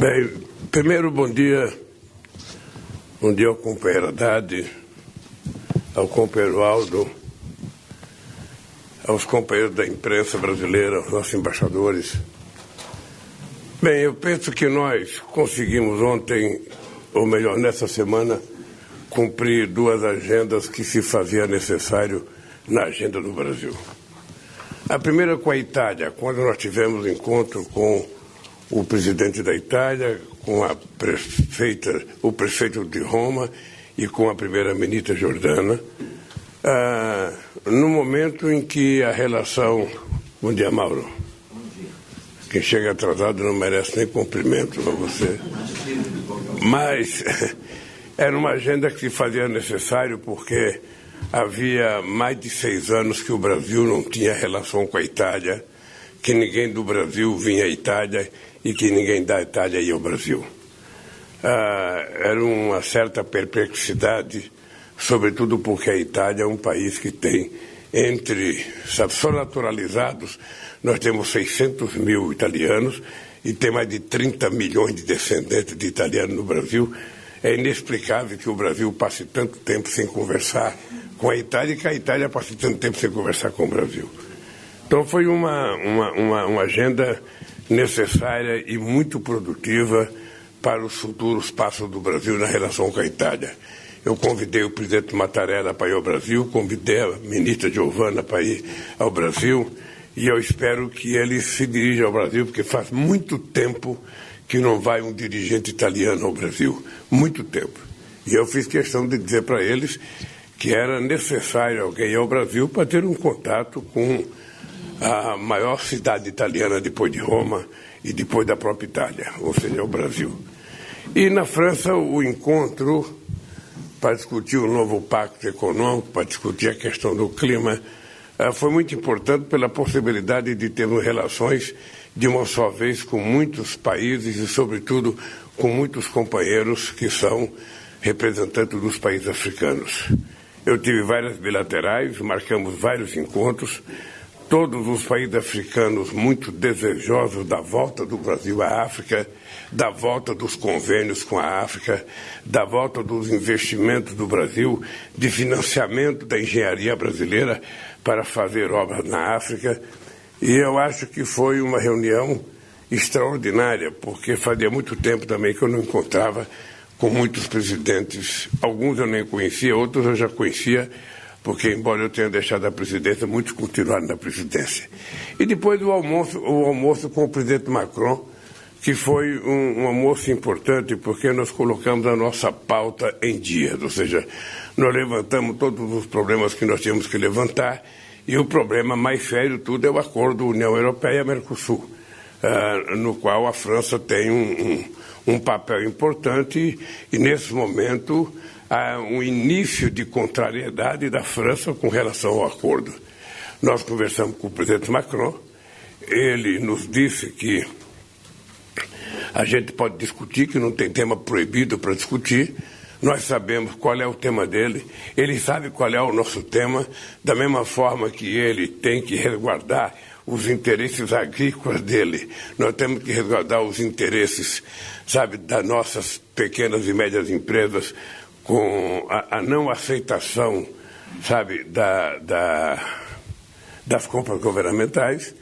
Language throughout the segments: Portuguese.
Bem, primeiro, bom dia ao companheiro Haddad, ao companheiro Aldo, aos companheiros da imprensa brasileira, aos nossos embaixadores. Bem, eu penso que nós conseguimos ontem, ou melhor, nessa semana, cumprir duas agendas que se fazia necessário na agenda do Brasil. A primeira com a Itália, quando nós tivemos encontro com o presidente da Itália, com a prefeita, o prefeito de Roma e com a primeira-ministra Giordana, no momento em que a relação... Bom dia, Mauro. Quem chega atrasado não merece nem cumprimento a você. Mas era uma agenda que se fazia necessário porque havia mais de 6 anos que o Brasil não tinha relação com a Itália, que ninguém do Brasil vinha à Itália e que ninguém da Itália ia ao Brasil. Era uma certa perplexidade, sobretudo porque a Itália é um país que tem só naturalizados, nós temos 600 mil italianos e tem mais de 30 milhões de descendentes de italianos no Brasil. É inexplicável que o Brasil passe tanto tempo sem conversar com a Itália e que a Itália passe tanto tempo sem conversar com o Brasil. Então foi uma agenda necessária e muito produtiva para os futuros passos do Brasil na relação com a Itália. Eu convidei o presidente Mattarella para ir ao Brasil, convidei a ministra Giovana para ir ao Brasil e eu espero que ele se dirija ao Brasil, porque faz muito tempo que não vai um dirigente italiano ao Brasil, muito tempo. E eu fiz questão de dizer para eles que era necessário alguém ir ao Brasil para ter um contato com a maior cidade italiana depois de Roma e depois da própria Itália, ou seja, o Brasil. E na França o encontro para discutir o novo pacto econômico, para discutir a questão do clima, foi muito importante pela possibilidade de termos relações de uma só vez com muitos países e, sobretudo, com muitos companheiros que são representantes dos países africanos. Eu tive várias bilaterais, marcamos vários encontros, todos os países africanos muito desejosos da volta do Brasil à África, da volta dos convênios com a África, da volta dos investimentos do Brasil, de financiamento da engenharia brasileira para fazer obras na África. E eu acho que foi uma reunião extraordinária, porque fazia muito tempo também que eu não encontrava com muitos presidentes. Alguns eu nem conhecia, outros eu já conhecia, porque, embora eu tenha deixado a presidência, muitos continuaram na presidência. E depois o almoço com o presidente Macron, que foi um almoço importante, porque nós colocamos a nossa pauta em dias, ou seja, nós levantamos todos os problemas que nós tínhamos que levantar, e o problema mais sério de tudo é o acordo União Europeia-Mercosul, no qual a França tem um papel importante, e nesse momento há um início de contrariedade da França com relação ao acordo. Nós conversamos com o presidente Macron, ele nos disse que a gente pode discutir, que não tem tema proibido para discutir, nós sabemos qual é o tema dele, ele sabe qual é o nosso tema, da mesma forma que ele tem que resguardar os interesses agrícolas dele. Nós temos que resguardar os interesses, sabe, das nossas pequenas e médias empresas, com a não aceitação, sabe, das compras governamentais.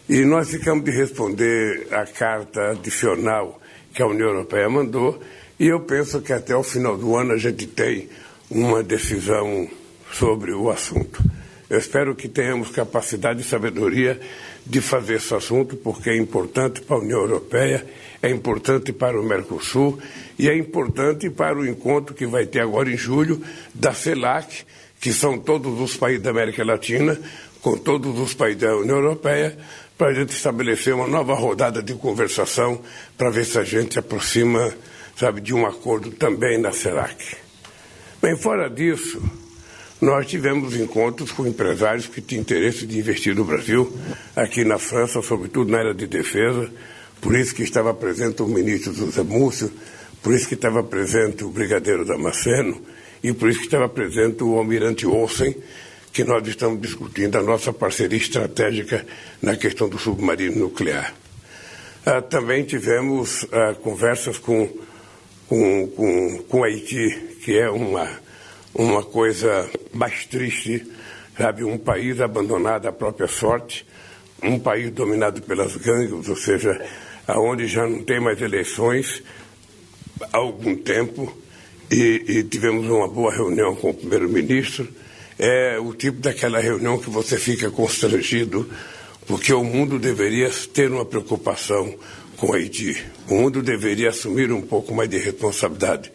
E nós ficamos de responder a carta adicional que a União Europeia mandou, e eu penso que até o final do ano a gente tem uma decisão sobre o assunto. Eu espero que tenhamos capacidade e sabedoria de fazer esse assunto, porque é importante para a União Europeia, é importante para o Mercosul e é importante para o encontro que vai ter agora em julho da CELAC, que são todos os países da América Latina, com todos os países da União Europeia, para a gente estabelecer uma nova rodada de conversação para ver se a gente se aproxima, sabe, de um acordo também na CELAC. Bem, fora disso, nós tivemos encontros com empresários que tinham interesse de investir no Brasil, aqui na França, sobretudo na área de defesa, por isso que estava presente o ministro José Múcio, por isso que estava presente o brigadeiro Damasceno e por isso que estava presente o almirante Olsen, que nós estamos discutindo a nossa parceria estratégica na questão do submarino nuclear. Também tivemos conversas com Haiti, que é uma coisa mais triste, sabe? Um país abandonado à própria sorte, um país dominado pelas gangues, ou seja, onde já não tem mais eleições há algum tempo, e tivemos uma boa reunião com o primeiro-ministro. É o tipo daquela reunião que você fica constrangido, porque o mundo deveria ter uma preocupação com Haiti. O mundo deveria assumir um pouco mais de responsabilidade.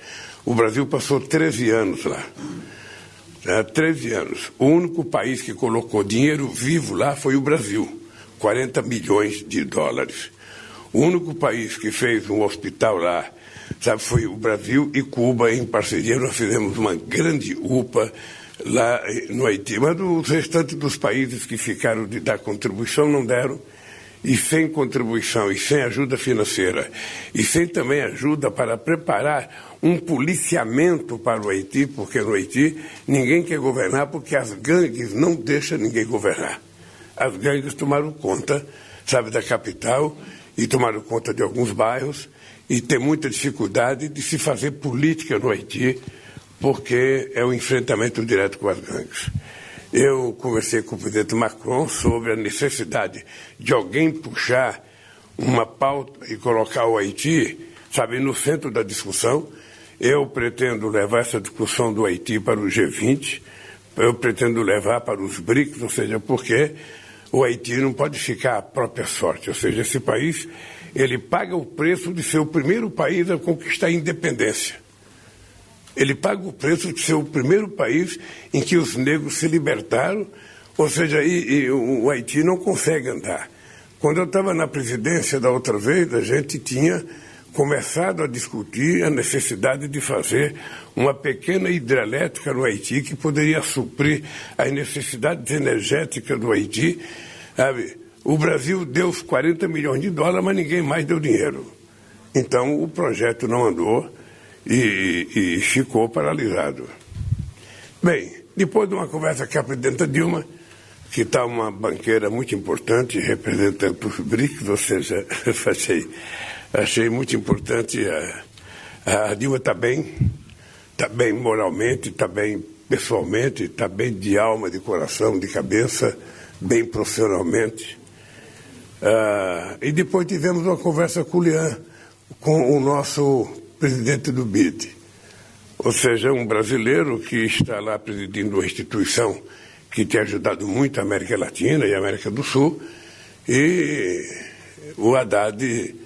O Brasil passou 13 anos lá. 13 anos. O único país que colocou dinheiro vivo lá foi o Brasil. 40 milhões de dólares. O único país que fez um hospital lá, sabe, foi o Brasil e Cuba, em parceria. Nós fizemos uma grande UPA lá no Haiti. Mas os restantes dos países que ficaram de dar contribuição não deram. E sem contribuição, e sem ajuda financeira, e sem também ajuda para preparar um policiamento para o Haiti, porque no Haiti ninguém quer governar, porque as gangues não deixam ninguém governar. As gangues tomaram conta, sabe, da capital, e tomaram conta de alguns bairros, e tem muita dificuldade de se fazer política no Haiti, porque é o enfrentamento direto com as gangues. Eu conversei com o presidente Macron sobre a necessidade de alguém puxar uma pauta e colocar o Haiti, sabe, no centro da discussão. Eu pretendo levar essa discussão do Haiti para o G20, eu pretendo levar para os BRICS, ou seja, porque o Haiti não pode ficar à própria sorte. Ou seja, esse país, ele paga o preço de ser o primeiro país a conquistar a independência. Ele paga o preço de ser o primeiro país em que os negros se libertaram, ou seja, e o Haiti não consegue andar. Quando eu estava na presidência da outra vez, a gente tinha começado a discutir a necessidade de fazer uma pequena hidrelétrica no Haiti que poderia suprir as necessidades energéticas do Haiti. Sabe? O Brasil deu os 40 milhões de dólares, mas ninguém mais deu dinheiro. Então o projeto não andou. E ficou paralisado. Bem, depois de uma conversa com a presidenta Dilma, que está uma banqueira muito importante, representando os BRICS, ou seja, achei muito importante. A Dilma está bem moralmente, está bem pessoalmente, está bem de alma, de coração, de cabeça, bem profissionalmente. E depois tivemos uma conversa com o Lian, com o nosso presidente do BID, ou seja, um brasileiro que está lá presidindo uma instituição que tem ajudado muito a América Latina e a América do Sul, e o Haddad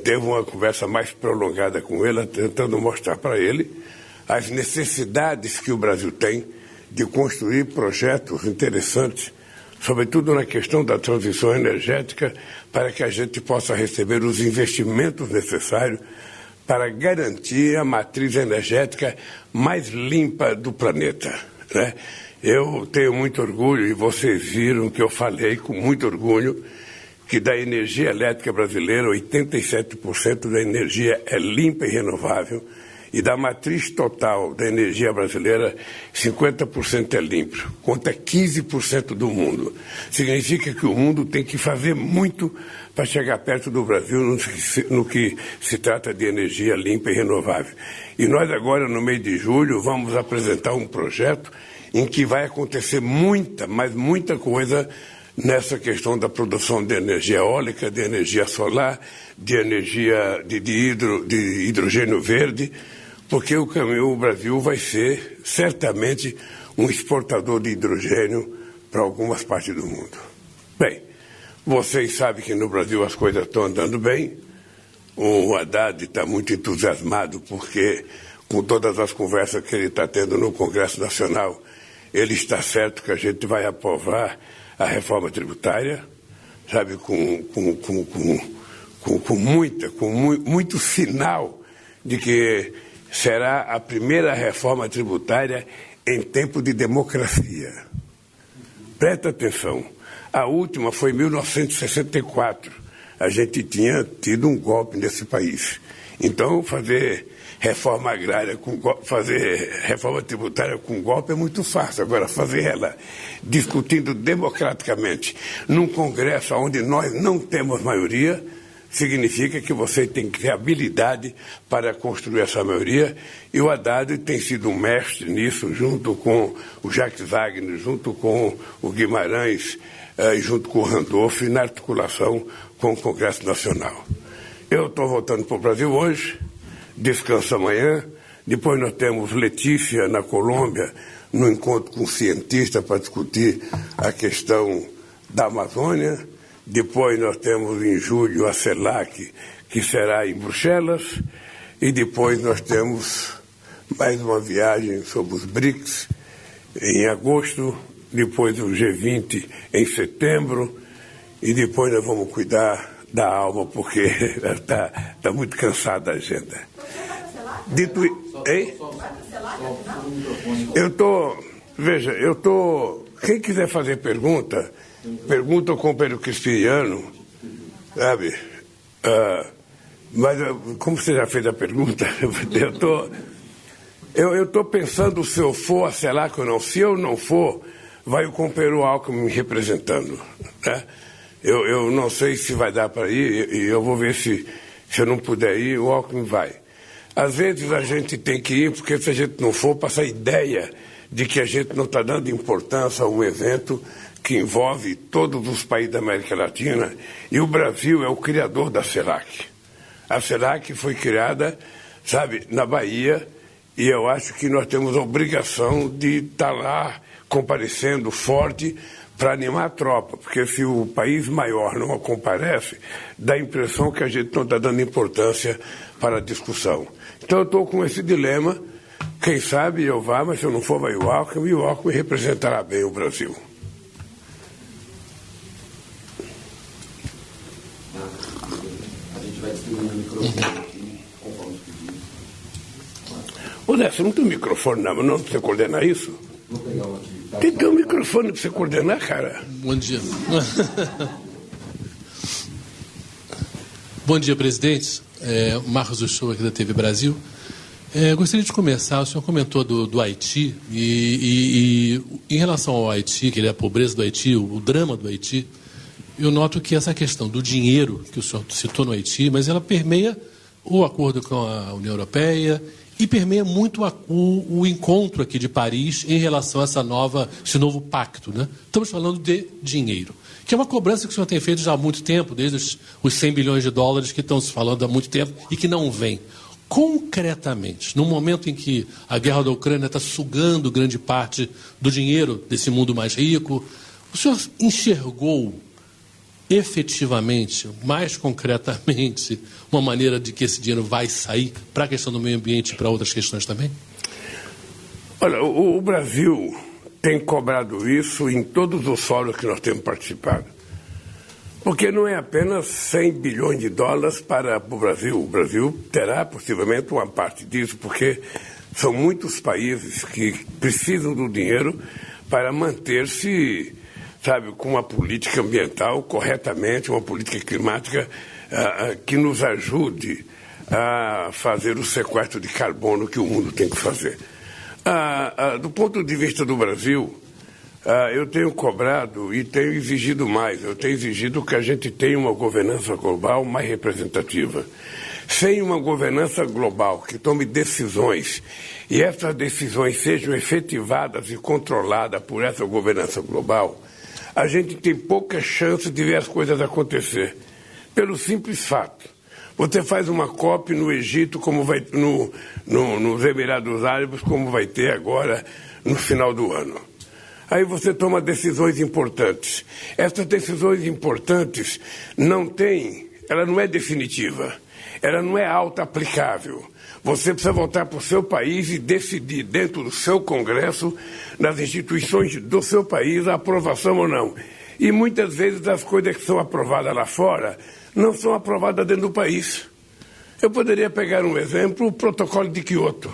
teve uma conversa mais prolongada com ele, tentando mostrar para ele as necessidades que o Brasil tem de construir projetos interessantes, sobretudo na questão da transição energética, para que a gente possa receber os investimentos necessários para garantir a matriz energética mais limpa do planeta, né? Eu tenho muito orgulho, e vocês viram que eu falei com muito orgulho, que da energia elétrica brasileira, 87% da energia é limpa e renovável, e da matriz total da energia brasileira, 50% é limpo, conta 15% do mundo. Significa que o mundo tem que fazer muito para chegar perto do Brasil no que se trata de energia limpa e renovável. E nós agora, no mês de julho, vamos apresentar um projeto em que vai acontecer muita, mas muita coisa nessa questão da produção de energia eólica, de energia solar, de energia de hidrogênio verde, porque o Brasil vai ser certamente um exportador de hidrogênio para algumas partes do mundo. Bem, vocês sabem que no Brasil as coisas estão andando bem. O Haddad está muito entusiasmado porque, com todas as conversas que ele está tendo no Congresso Nacional, ele está certo que a gente vai aprovar a reforma tributária, sabe, com muito sinal de que será a primeira reforma tributária em tempo de democracia. Presta atenção, a última foi em 1964. A gente tinha tido um golpe nesse país. Então, fazer reforma agrária, fazer reforma tributária com golpe é muito fácil. Agora, fazer ela discutindo democraticamente num Congresso onde nós não temos maioria, significa que você tem que ter habilidade para construir essa maioria, e o Haddad tem sido um mestre nisso, junto com o Jacques Wagner, junto com o Guimarães, e junto com o Randolph, na articulação com o Congresso Nacional. Eu estou voltando para o Brasil hoje, descanso amanhã, depois nós temos Letícia, na Colômbia, no encontro com cientistas para discutir a questão da Amazônia. Depois nós temos em julho a CELAC, que será em Bruxelas. E depois nós temos mais uma viagem sobre os BRICS em agosto. Depois o G20 em setembro. E depois nós vamos cuidar da alma, porque está muito cansada a agenda. Dito hein? Quem quiser fazer pergunta com o Pedro Cristiano, sabe? Mas como você já fez a pergunta, eu estou pensando se eu for a CELAC ou não. Se eu não for, vai o companheiro Alckmin me representando, né? Eu não sei se vai dar para ir, e eu vou ver se eu não puder ir, o Alckmin vai. Às vezes a gente tem que ir, porque se a gente não for, passa a ideia de que a gente não está dando importância a um evento que envolve todos os países da América Latina, e o Brasil é o criador da CELAC. A CELAC foi criada, sabe, na Bahia, e eu acho que nós temos a obrigação de estar lá comparecendo forte para animar a tropa, porque se o país maior não comparece, dá a impressão que a gente não está dando importância para a discussão. Então eu estou com esse dilema, quem sabe eu vá, mas se eu não for, vai o Alckmin, e o Alckmin representará bem o Brasil. A gente vai distribuir o microfone aqui, conforme pedido. Odé, você não tem um microfone não para você coordenar isso? Vou pegar um aqui. Tem que ter um microfone para você coordenar, cara. Bom dia. Bom dia, presidente. Marcos Uchoa, aqui da TV Brasil. Gostaria de começar, o senhor comentou do Haiti, e em relação ao Haiti, que é a pobreza do Haiti, o drama do Haiti, eu noto que essa questão do dinheiro que o senhor citou no Haiti, mas ela permeia o acordo com a União Europeia e permeia muito o encontro aqui de Paris em relação a esse novo pacto, né? Estamos falando de dinheiro, que é uma cobrança que o senhor tem feito já há muito tempo, desde os 100 bilhões de dólares que estão se falando há muito tempo e que não vem. Concretamente, no momento em que a guerra da Ucrânia está sugando grande parte do dinheiro desse mundo mais rico, o senhor enxergou efetivamente, mais concretamente, uma maneira de que esse dinheiro vai sair para a questão do meio ambiente e para outras questões também? Olha, o Brasil tem cobrado isso em todos os fóruns que nós temos participado. Porque não é apenas 100 bilhões de dólares para o Brasil. O Brasil terá possivelmente uma parte disso, porque são muitos países que precisam do dinheiro para manter-se, sabe, com uma política ambiental corretamente, uma política climática que nos ajude a fazer o sequestro de carbono que o mundo tem que fazer. Do ponto de vista do Brasil, eu tenho cobrado e tenho exigido mais. Eu tenho exigido que a gente tenha uma governança global mais representativa. Sem uma governança global que tome decisões e essas decisões sejam efetivadas e controladas por essa governança global, a gente tem pouca chance de ver as coisas acontecer. Pelo simples fato. Você faz uma COP no Egito, como vai nos Emirados Árabes, como vai ter agora no final do ano. Aí você toma decisões importantes. Essas decisões importantes ela não é definitiva, ela não é auto-aplicável. Você precisa voltar para o seu país e decidir dentro do seu Congresso, nas instituições do seu país, a aprovação ou não. E muitas vezes as coisas que são aprovadas lá fora não são aprovadas dentro do país. Eu poderia pegar um exemplo, o protocolo de Kyoto,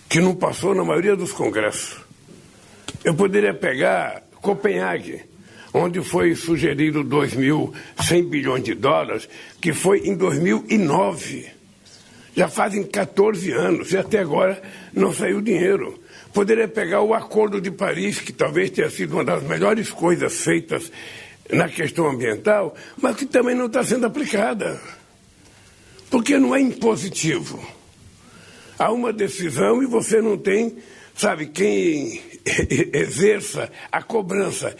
que não passou na maioria dos congressos. Eu poderia pegar Copenhague, onde foi sugerido 2.100 bilhões de dólares, que foi em 2009. Já fazem 14 anos e até agora não saiu dinheiro. Poderia pegar o Acordo de Paris, que talvez tenha sido uma das melhores coisas feitas na questão ambiental, mas que também não está sendo aplicada. Porque não é impositivo. Há uma decisão e você não tem, sabe, quem exerça a cobrança.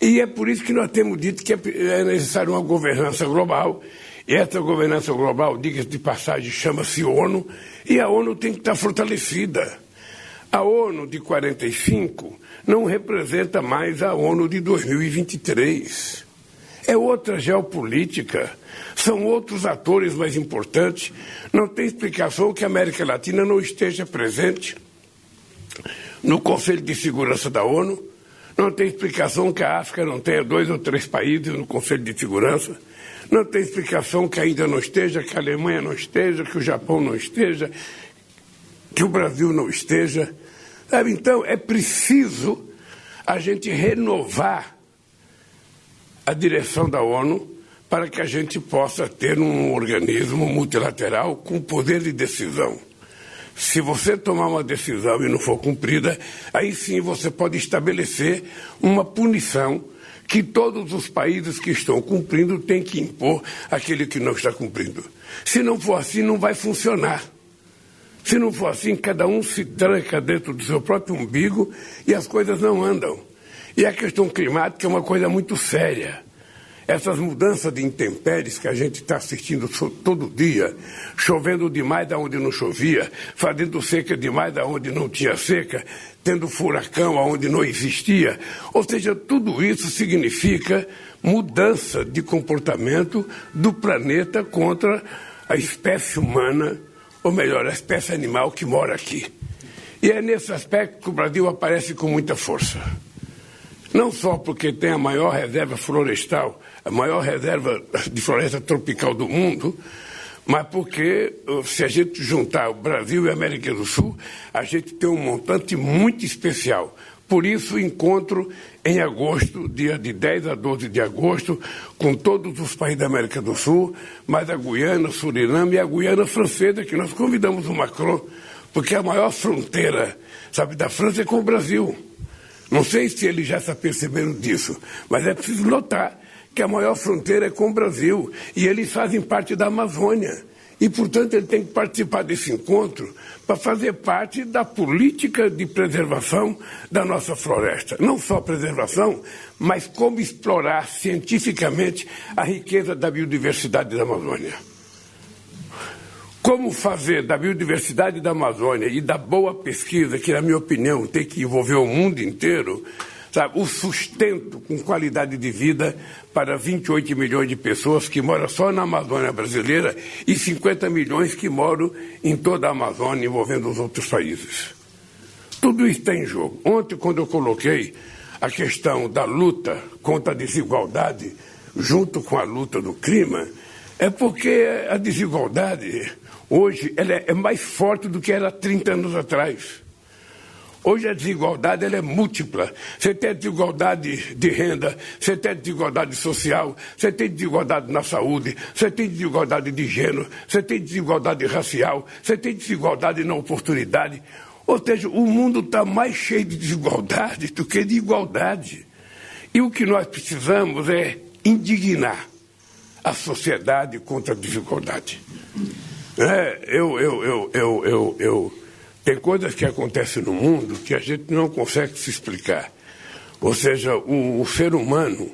E é por isso que nós temos dito que é necessário uma governança global. E essa governança global, diga-se de passagem, chama-se ONU, e a ONU tem que estar fortalecida. A ONU de 45 não representa mais a ONU de 2023. É outra geopolítica, são outros atores mais importantes. Não tem explicação que a América Latina não esteja presente no Conselho de Segurança da ONU. Não tem explicação que a África não tenha 2 ou 3 países no Conselho de Segurança. Não tem explicação que a Índia não esteja, que a Alemanha não esteja, que o Japão não esteja, que o Brasil não esteja. Sabe? Então, é preciso a gente renovar a direção da ONU para que a gente possa ter um organismo multilateral com poder de decisão. Se você tomar uma decisão e não for cumprida, aí sim você pode estabelecer uma punição que todos os países que estão cumprindo têm que impor àquele que não está cumprindo. Se não for assim, não vai funcionar. Se não for assim, cada um se tranca dentro do seu próprio umbigo e as coisas não andam. E a questão climática é uma coisa muito séria. Essas mudanças de intempéries que a gente está assistindo todo dia, chovendo demais da onde não chovia, fazendo seca demais da onde não tinha seca, tendo furacão aonde não existia. Ou seja, tudo isso significa mudança de comportamento do planeta contra a espécie humana, ou melhor, a espécie animal que mora aqui. E é nesse aspecto que o Brasil aparece com muita força. Não só porque tem a maior reserva florestal, a maior reserva de floresta tropical do mundo, mas porque, se a gente juntar o Brasil e a América do Sul, a gente tem um montante muito especial. Por isso, o encontro em agosto, dia de 10 a 12 de agosto, com todos os países da América do Sul, mais a Guiana, Suriname e a Guiana Francesa, que nós convidamos o Macron, porque a maior fronteira, sabe, da França é com o Brasil. Não sei se eles já se aperceberam disso, mas é preciso notar que a maior fronteira é com o Brasil e eles fazem parte da Amazônia. E, portanto, ele tem que participar desse encontro para fazer parte da política de preservação da nossa floresta. Não só preservação, mas como explorar cientificamente a riqueza da biodiversidade da Amazônia. Como fazer da biodiversidade da Amazônia e da boa pesquisa, que, na minha opinião, tem que envolver o mundo inteiro, sabe, o sustento com qualidade de vida para 28 milhões de pessoas que moram só na Amazônia brasileira e 50 milhões que moram em toda a Amazônia, envolvendo os outros países. Tudo isso está em jogo. Ontem, quando eu coloquei a questão da luta contra a desigualdade junto com a luta do clima, é porque a desigualdade hoje ela é mais forte do que era há 30 anos atrás. Hoje a desigualdade ela é múltipla. Você tem desigualdade de renda, você tem desigualdade social, você tem desigualdade na saúde, você tem desigualdade de gênero, você tem desigualdade racial, você tem desigualdade na oportunidade. Ou seja, o mundo está mais cheio de desigualdade do que de igualdade. E o que nós precisamos é indignar a sociedade contra a desigualdade. Tem coisas que acontecem no mundo que a gente não consegue se explicar. Ou seja, o ser humano,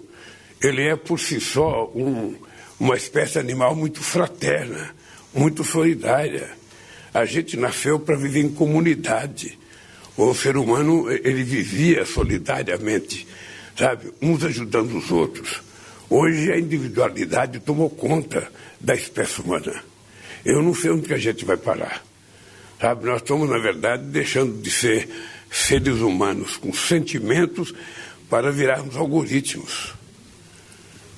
ele é por si só uma espécie animal muito fraterna, muito solidária. A gente nasceu para viver em comunidade. O ser humano, ele vivia solidariamente, sabe? Uns ajudando os outros. Hoje a individualidade tomou conta da espécie humana. Eu não sei onde que a gente vai parar. Sabe, nós estamos, na verdade, deixando de ser seres humanos com sentimentos para virarmos algoritmos.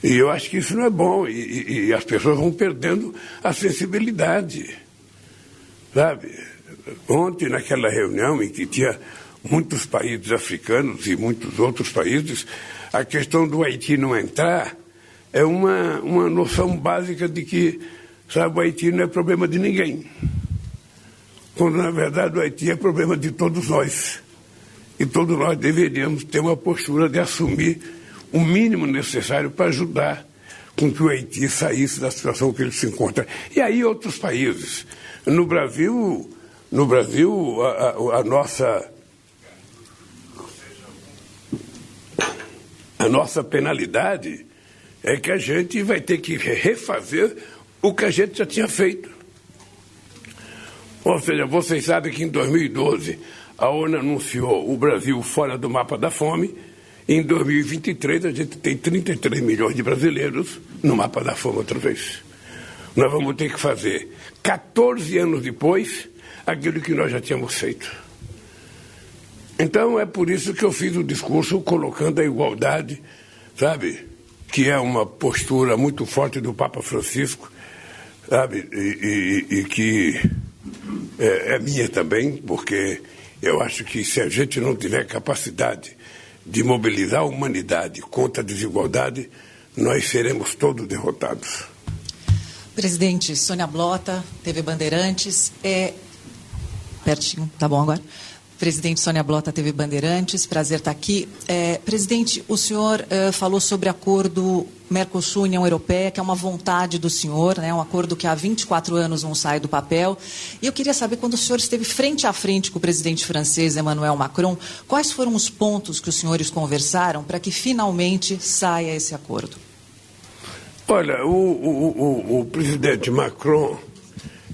E eu acho que isso não é bom. E as pessoas vão perdendo a sensibilidade. Sabe? Ontem, naquela reunião em que tinha muitos países africanos e muitos outros países, a questão do Haiti não entrar é uma noção básica de que, sabe, o Haiti não é problema de ninguém. Quando, na verdade, o Haiti é problema de todos nós. E todos nós deveríamos ter uma postura de assumir o mínimo necessário para ajudar com que o Haiti saísse da situação que ele se encontra. E aí outros países. No Brasil a nossa penalidade é que a gente vai ter que refazer o que a gente já tinha feito. Ou seja, vocês sabem que em 2012 a ONU anunciou o Brasil fora do mapa da fome. Em 2023 a gente tem 33 milhões de brasileiros no mapa da fome outra vez. Nós vamos ter que fazer, 14 anos depois, aquilo que nós já tínhamos feito. Então é por isso que eu fiz o discurso colocando a igualdade, sabe, que é uma postura muito forte do Papa Francisco, sabe, e que é minha também, porque eu acho que se a gente não tiver capacidade de mobilizar a humanidade contra a desigualdade, nós seremos todos derrotados. Presidente, Sônia Blota, TV Bandeirantes, pertinho, tá bom agora? Presidente Sônia Blota, TV Bandeirantes, prazer estar aqui. Presidente, o senhor falou sobre acordo Mercosul-União Europeia, que é uma vontade do senhor, né, um acordo que há 24 anos não sai do papel. E eu queria saber, quando o senhor esteve frente a frente com o presidente francês Emmanuel Macron, quais foram os pontos que os senhores conversaram para que finalmente saia esse acordo? Olha, o presidente Macron,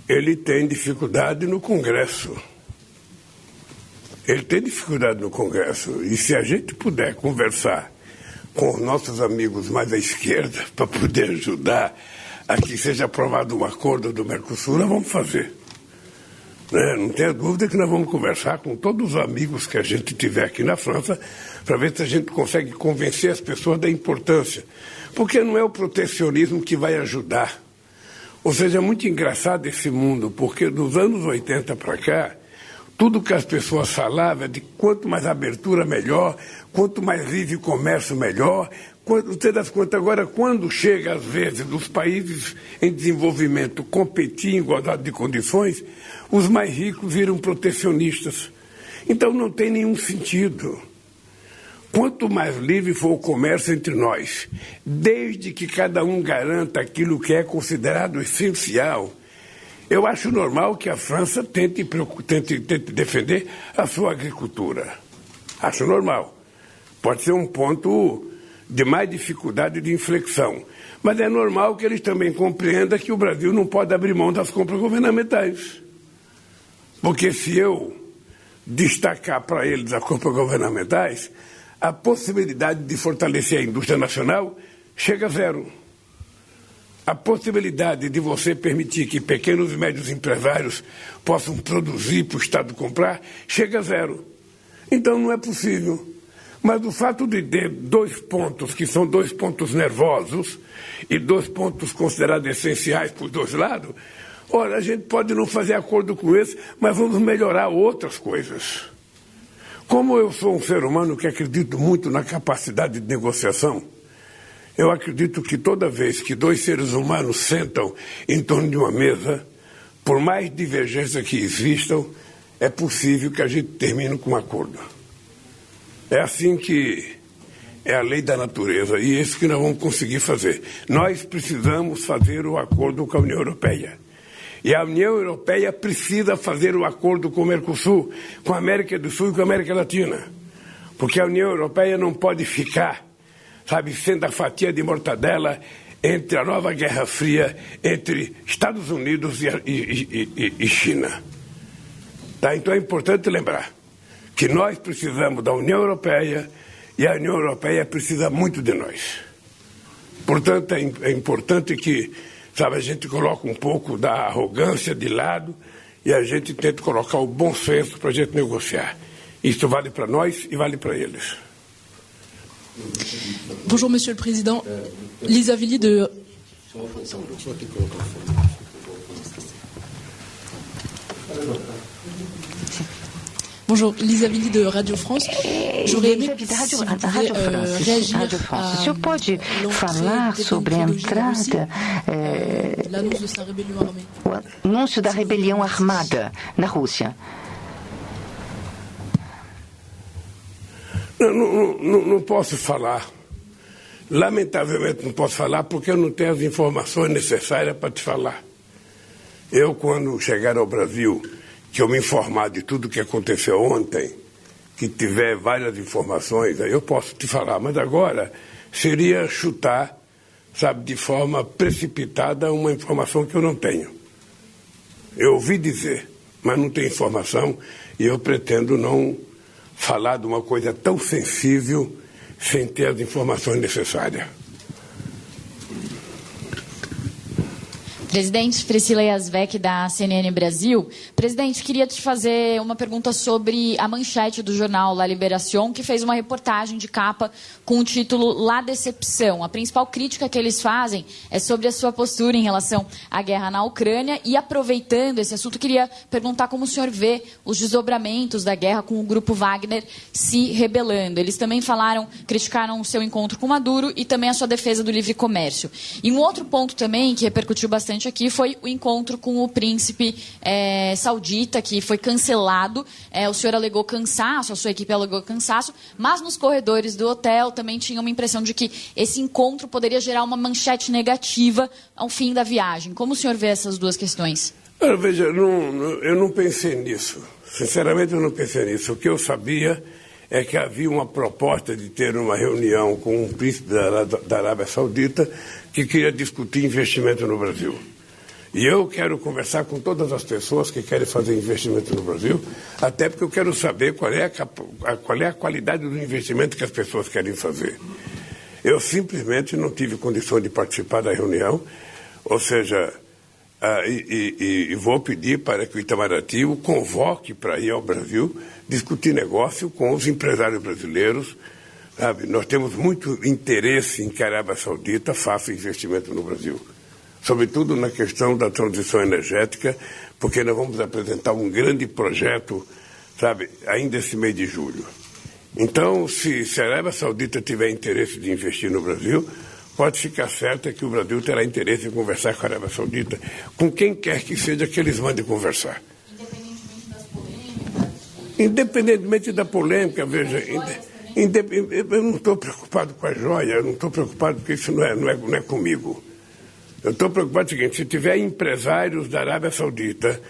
ele tem dificuldade no Congresso. Ele tem dificuldade no Congresso. E se a gente puder conversar com os nossos amigos mais à esquerda para poder ajudar a que seja aprovado um acordo do Mercosul, nós vamos fazer. Não tenha dúvida que nós vamos conversar com todos os amigos que a gente tiver aqui na França para ver se a gente consegue convencer as pessoas da importância. Porque não é o protecionismo que vai ajudar. Ou seja, é muito engraçado esse mundo, porque dos anos 80 para cá, tudo que as pessoas falavam é de quanto mais abertura, melhor, quanto mais livre comércio, melhor. Você dá conta agora, quando chega, às vezes, dos países em desenvolvimento competir em igualdade de condições, os mais ricos viram protecionistas. Então não tem nenhum sentido. Quanto mais livre for o comércio entre nós, desde que cada um garanta aquilo que é considerado essencial, eu acho normal que a França tente defender a sua agricultura. Acho normal. Pode ser um ponto de mais dificuldade de inflexão. Mas é normal que eles também compreendam que o Brasil não pode abrir mão das compras governamentais. Porque se eu destacar para eles as compras governamentais, a possibilidade de fortalecer a indústria nacional chega a zero. A possibilidade de você permitir que pequenos e médios empresários possam produzir para o Estado comprar chega a zero. Então não é possível. Mas o fato de ter 2 pontos, que são 2 pontos nervosos, e 2 pontos considerados essenciais por 2 lados, olha, a gente pode não fazer acordo com esse, mas vamos melhorar outras coisas. Como eu sou um ser humano que acredito muito na capacidade de negociação, eu acredito que toda vez que 2 seres humanos sentam em torno de uma mesa, por mais divergência que existam, é possível que a gente termine com um acordo. É assim que é a lei da natureza, e é isso que nós vamos conseguir fazer. Nós precisamos fazer o acordo com a União Europeia. E a União Europeia precisa fazer o acordo com o Mercosul, com a América do Sul e com a América Latina. Porque a União Europeia não pode ficar, sendo a fatia de mortadela entre a nova Guerra Fria, entre Estados Unidos e China. Tá? Então é importante lembrar que nós precisamos da União Europeia e a União Europeia precisa muito de nós. Portanto, é importante que a gente coloque um pouco da arrogância de lado e a gente tente colocar o bom senso para a gente negociar. Isso vale para nós e vale para eles. Bonjour Monsieur le Président. Lisa Villy de... Bonjour, Lisa Villy de Radio France. J'aurais aimé que Rádio France. O senhor pode falar sobre a entrada, o anúncio da rebelião armada na Rússia? Não posso falar Lamentavelmente não posso falar porque eu não tenho as informações necessárias para te falar. Eu, quando chegar ao Brasil, que eu me informar de tudo o que aconteceu ontem, que tiver várias informações, aí eu posso te falar. Mas agora seria chutar, sabe, de forma precipitada uma informação que eu não tenho. Eu ouvi dizer, mas não tenho informação e eu pretendo não falar de uma coisa tão sensível sem ter as informações necessárias. Presidente, Priscila Yazbek, da CNN Brasil. Presidente, queria te fazer uma pergunta sobre a manchete do jornal La Liberación, que fez uma reportagem de capa com o título La Decepção. A principal crítica que eles fazem é sobre a sua postura em relação à guerra na Ucrânia. E, aproveitando esse assunto, queria perguntar como o senhor vê os desdobramentos da guerra com o grupo Wagner se rebelando. Eles também criticaram o seu encontro com Maduro e também a sua defesa do livre comércio. E um outro ponto também que repercutiu bastante aqui foi o encontro com o príncipe saudita, que foi cancelado. O senhor alegou cansaço, a sua equipe alegou cansaço, mas nos corredores do hotel também tinha uma impressão de que esse encontro poderia gerar uma manchete negativa ao fim da viagem. Como o senhor vê essas duas questões? Veja, eu não pensei nisso. Sinceramente, eu não pensei nisso. O que eu sabia é que havia uma proposta de ter uma reunião com um príncipe da Arábia Saudita que queria discutir investimento no Brasil. E eu quero conversar com todas as pessoas que querem fazer investimento no Brasil, até porque eu quero saber qual é a qualidade do investimento que as pessoas querem fazer. Eu simplesmente não tive condição de participar da reunião, ou seja, e vou pedir para que o Itamaraty o convoque para ir ao Brasil discutir negócio com os empresários brasileiros. Sabe? Nós temos muito interesse em que a Arábia Saudita faça investimento no Brasil, sobretudo na questão da transição energética, porque nós vamos apresentar um grande projeto, sabe, ainda esse mês de julho. Então, se a Arábia Saudita tiver interesse de investir no Brasil, pode ficar certo que o Brasil terá interesse em conversar com a Arábia Saudita, com quem quer que seja que eles mandem conversar. Independentemente das polêmicas? Independentemente da polêmica, veja, eu não estou preocupado com a joia, eu não estou preocupado porque isso não é comigo. Eu estou preocupado com o seguinte: se tiver empresários da Arábia Saudita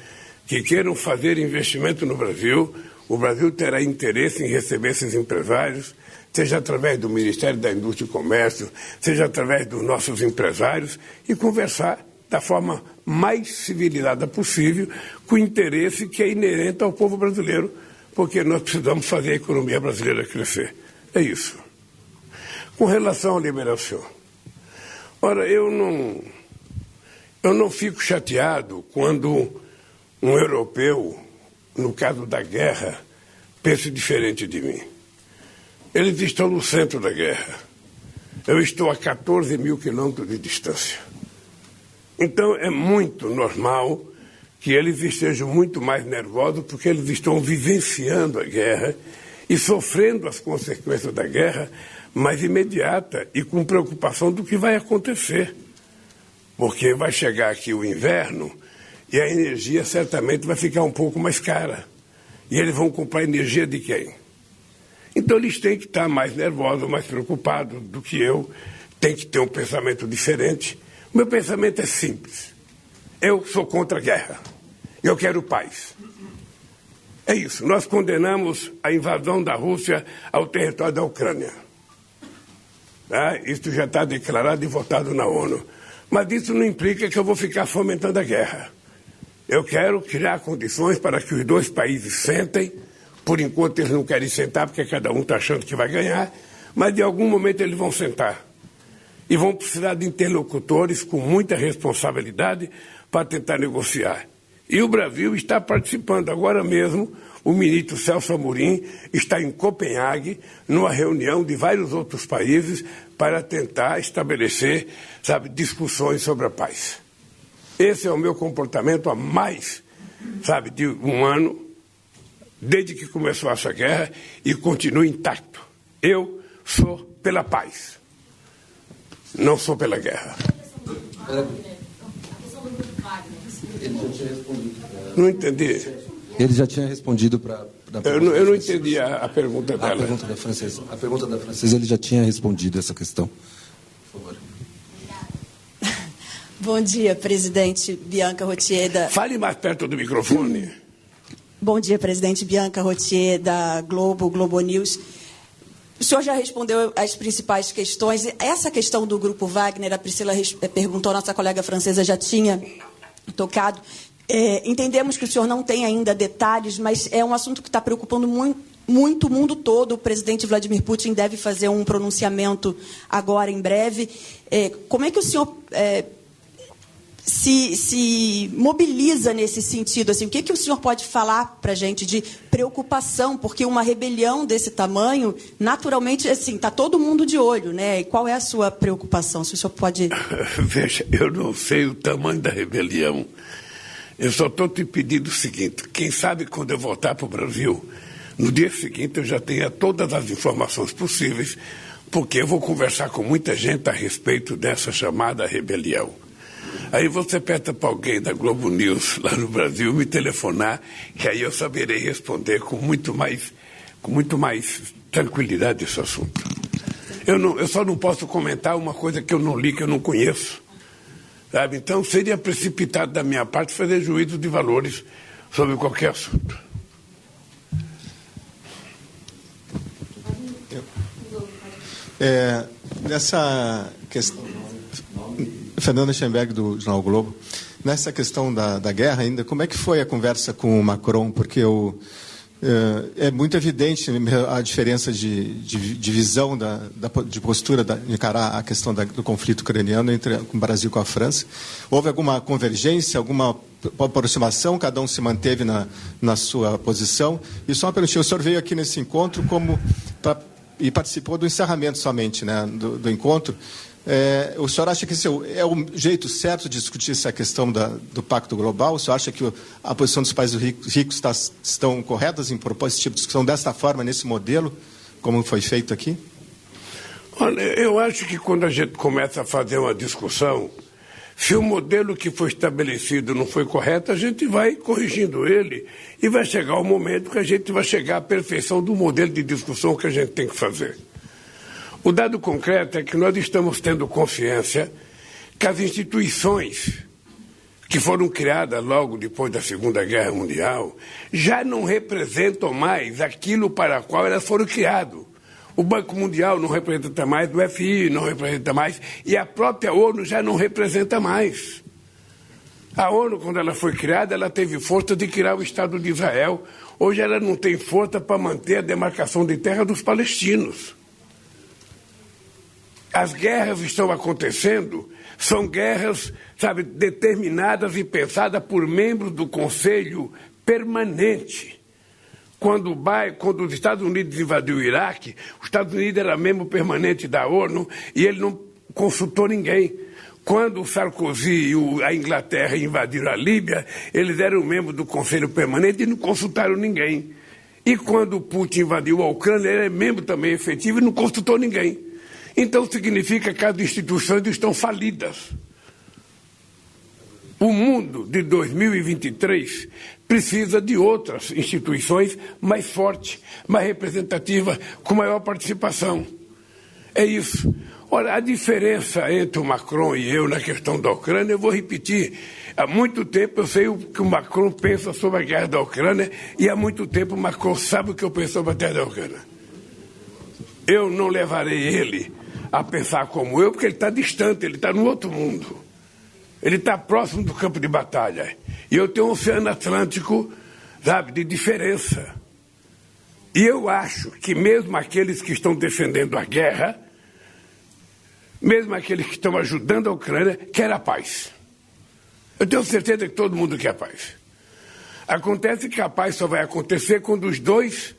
que queiram fazer investimento no Brasil, o Brasil terá interesse em receber esses empresários, seja através do Ministério da Indústria e Comércio, seja através dos nossos empresários, e conversar da forma mais civilizada possível, com o interesse que é inerente ao povo brasileiro, porque nós precisamos fazer a economia brasileira crescer. É isso. Com relação à liberação, ora, eu não fico chateado quando um europeu, no caso da guerra, pensa diferente de mim. Eles estão no centro da guerra. Eu estou a 14 mil quilômetros de distância. Então, é muito normal que eles estejam muito mais nervosos porque eles estão vivenciando a guerra e sofrendo as consequências da guerra mais imediata e com preocupação do que vai acontecer. Porque vai chegar aqui o inverno e a energia certamente vai ficar um pouco mais cara. E eles vão comprar energia de quem? Então eles têm que estar mais nervosos, mais preocupados do que eu, têm que ter um pensamento diferente. O meu pensamento é simples. Eu sou contra a guerra. Eu quero paz. É isso. Nós condenamos a invasão da Rússia ao território da Ucrânia. Isso já está declarado e votado na ONU. Mas isso não implica que eu vou ficar fomentando a guerra. Eu quero criar condições para que os dois países sentem. Por enquanto eles não querem sentar porque cada um está achando que vai ganhar, mas de algum momento eles vão sentar. E vão precisar de interlocutores com muita responsabilidade para tentar negociar. E o Brasil está participando. Agora mesmo, o ministro Celso Amorim está em Copenhague, numa reunião de vários outros países, para tentar estabelecer, sabe, discussões sobre a paz. Esse é o meu comportamento há mais, sabe, de um ano, desde que começou essa guerra, e continua intacto. Eu sou pela paz, não sou pela guerra. Ele já tinha respondido. Não entendi. Ele já tinha respondido para eu não entendi a pergunta dela. A pergunta da francesa ele já tinha respondido essa questão. Por favor. Bom dia, presidente Bianca Rottier. Fale mais perto do microfone. Bom dia, presidente Bianca Rottier, da Globo News. O senhor já respondeu as principais questões. Essa questão do Grupo Wagner, a Priscila perguntou, a nossa colega francesa já tinha tocado. Entendemos que o senhor não tem ainda detalhes, mas é um assunto que está preocupando muito o mundo todo. O presidente Vladimir Putin deve fazer um pronunciamento agora, em breve. Como é que o senhor se mobiliza nesse sentido? Assim, o que o senhor pode falar para a gente de preocupação? Porque uma rebelião desse tamanho, naturalmente, assim, está todo mundo de olho, né? E qual é a sua preocupação? Se o senhor pode... Veja, eu não sei o tamanho da rebelião. Eu só estou te pedindo o seguinte: quem sabe quando eu voltar para o Brasil, no dia seguinte eu já tenha todas as informações possíveis, porque eu vou conversar com muita gente a respeito dessa chamada rebelião. Aí você pede para alguém da Globo News lá no Brasil me telefonar, que aí eu saberei responder com muito mais tranquilidade esse assunto. Eu só não posso comentar uma coisa que eu não li, que eu não conheço. Sabe? Então seria precipitado da minha parte fazer juízo de valores sobre qualquer assunto. Nessa questão... Fernanda Schemberg, do Jornal Globo. Nessa questão da guerra ainda, como é que foi a conversa com o Macron? Porque é muito evidente a diferença de visão, de postura de encarar a questão do conflito ucraniano entre o Brasil e a França. Houve alguma convergência, alguma aproximação? Cada um se manteve na sua posição? E só uma pergunta: o senhor veio aqui nesse encontro e participou do encerramento somente, né, do encontro. O senhor acha que esse é o jeito certo de discutir essa questão do Pacto Global? O senhor acha que a posição dos países ricos estão corretas em propor esse tipo de discussão desta forma, nesse modelo, como foi feito aqui? Olha, eu acho que quando a gente começa a fazer uma discussão, se o modelo que foi estabelecido não foi correto, a gente vai corrigindo ele e vai chegar o momento que a gente vai chegar à perfeição do modelo de discussão que a gente tem que fazer. O dado concreto é que nós estamos tendo consciência que as instituições que foram criadas logo depois da Segunda Guerra Mundial já não representam mais aquilo para o qual elas foram criadas. O Banco Mundial não representa mais, o FMI não representa mais e a própria ONU já não representa mais. A ONU, quando ela foi criada, ela teve força de criar o Estado de Israel. Hoje ela não tem força para manter a demarcação de terra dos palestinos. As guerras estão acontecendo, são guerras, sabe, determinadas e pensadas por membros do Conselho Permanente. Quando os Estados Unidos invadiu o Iraque, os Estados Unidos era membro permanente da ONU e ele não consultou ninguém. Quando o Sarkozy e a Inglaterra invadiram a Líbia, eles eram membros do Conselho Permanente e não consultaram ninguém. E quando o Putin invadiu a Ucrânia, ele é membro também efetivo e não consultou ninguém. Então significa que as instituições estão falidas. O mundo de 2023 precisa de outras instituições mais fortes, mais representativas, com maior participação. É isso. Ora, a diferença entre o Macron e eu na questão da Ucrânia, eu vou repetir. Há muito tempo eu sei o que o Macron pensa sobre a guerra da Ucrânia e há muito tempo o Macron sabe o que eu penso sobre a guerra da Ucrânia. Eu não levarei ele a pensar como eu, porque ele está distante, ele está no outro mundo. Ele está próximo do campo de batalha. E eu tenho um oceano Atlântico, sabe, de diferença. E eu acho que mesmo aqueles que estão defendendo a guerra, mesmo aqueles que estão ajudando a Ucrânia, querem a paz. Eu tenho certeza que todo mundo quer paz. Acontece que a paz só vai acontecer quando os dois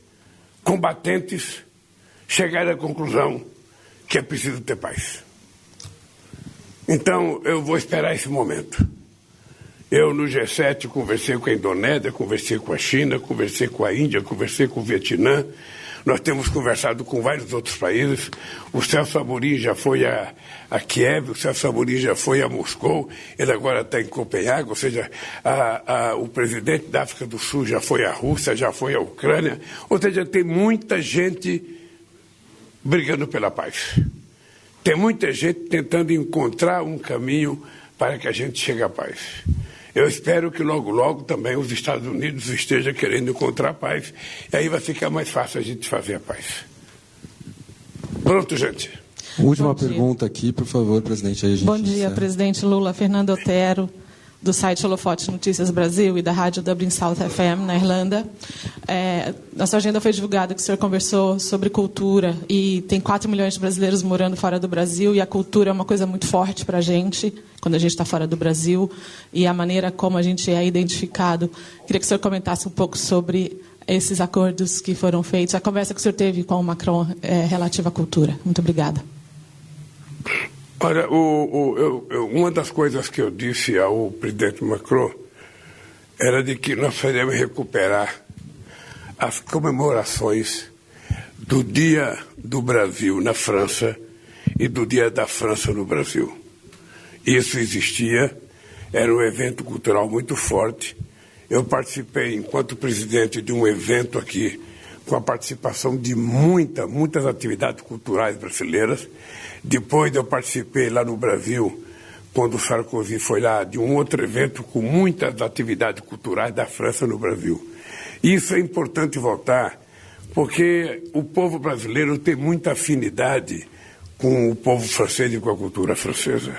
combatentes chegarem à conclusão que é preciso ter paz. Então, eu vou esperar esse momento. Eu, no G7, conversei com a Indonésia, conversei com a China, conversei com a Índia, conversei com o Vietnã. Nós temos conversado com vários outros países. O Celso Amorim já foi a Kiev, o Celso Amorim já foi a Moscou, ele agora está em Copenhague, ou seja, o presidente da África do Sul já foi à Rússia, já foi à Ucrânia. Ou seja, tem muita gente brigando pela paz. Tem muita gente tentando encontrar um caminho para que a gente chegue à paz. Eu espero que logo, logo também os Estados Unidos estejam querendo encontrar a paz. E aí vai ficar mais fácil a gente fazer a paz. Pronto, gente. Última pergunta aqui, por favor, presidente. Aí a gente Bom dia, presidente Lula. Fernando Otero, do site Holofote Notícias Brasil e da rádio Dublin South FM, na Irlanda. Na sua agenda foi divulgado que o senhor conversou sobre cultura e tem 4 milhões de brasileiros morando fora do Brasil e a cultura é uma coisa muito forte para a gente, quando a gente está fora do Brasil, e a maneira como a gente é identificado. Queria que o senhor comentasse um pouco sobre esses acordos que foram feitos, a conversa que o senhor teve com o Macron relativa à cultura. Muito obrigada. Olha, uma das coisas que eu disse ao presidente Macron era de que nós devemos recuperar as comemorações do Dia do Brasil na França e do Dia da França no Brasil. Isso existia, era um evento cultural muito forte. Eu participei, enquanto presidente, de um evento aqui com a participação de muitas atividades culturais brasileiras. Depois eu participei lá no Brasil, quando o Sarkozy foi lá, de um outro evento com muitas atividades culturais da França no Brasil. Isso é importante voltar, porque o povo brasileiro tem muita afinidade com o povo francês e com a cultura francesa.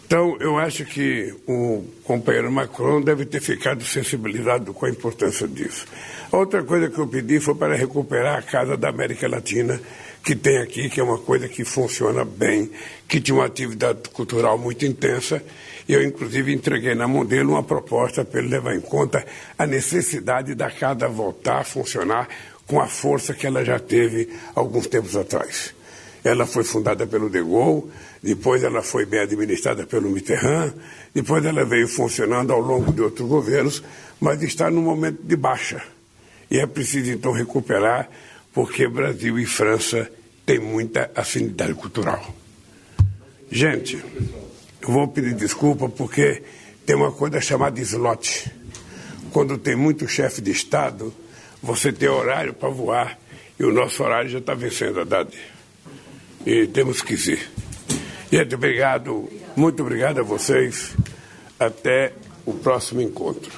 Então, eu acho que o companheiro Macron deve ter ficado sensibilizado com a importância disso. Outra coisa que eu pedi foi para recuperar a Casa da América Latina, que tem aqui, que é uma coisa que funciona bem, que tinha uma atividade cultural muito intensa. Eu, inclusive, entreguei na mão dele uma proposta para ele levar em conta a necessidade da casa voltar a funcionar com a força que ela já teve alguns tempos atrás. Ela foi fundada pelo De Gaulle, depois ela foi bem administrada pelo Mitterrand, depois ela veio funcionando ao longo de outros governos, mas está num momento de baixa. E é preciso, então, recuperar, porque Brasil e França têm muita afinidade cultural. Gente, eu vou pedir desculpa porque tem uma coisa chamada slot. Quando tem muito chefe de Estado, você tem horário para voar e o nosso horário já está vencendo a idade. E temos que ir. Gente, obrigado, muito obrigado a vocês. Até o próximo encontro.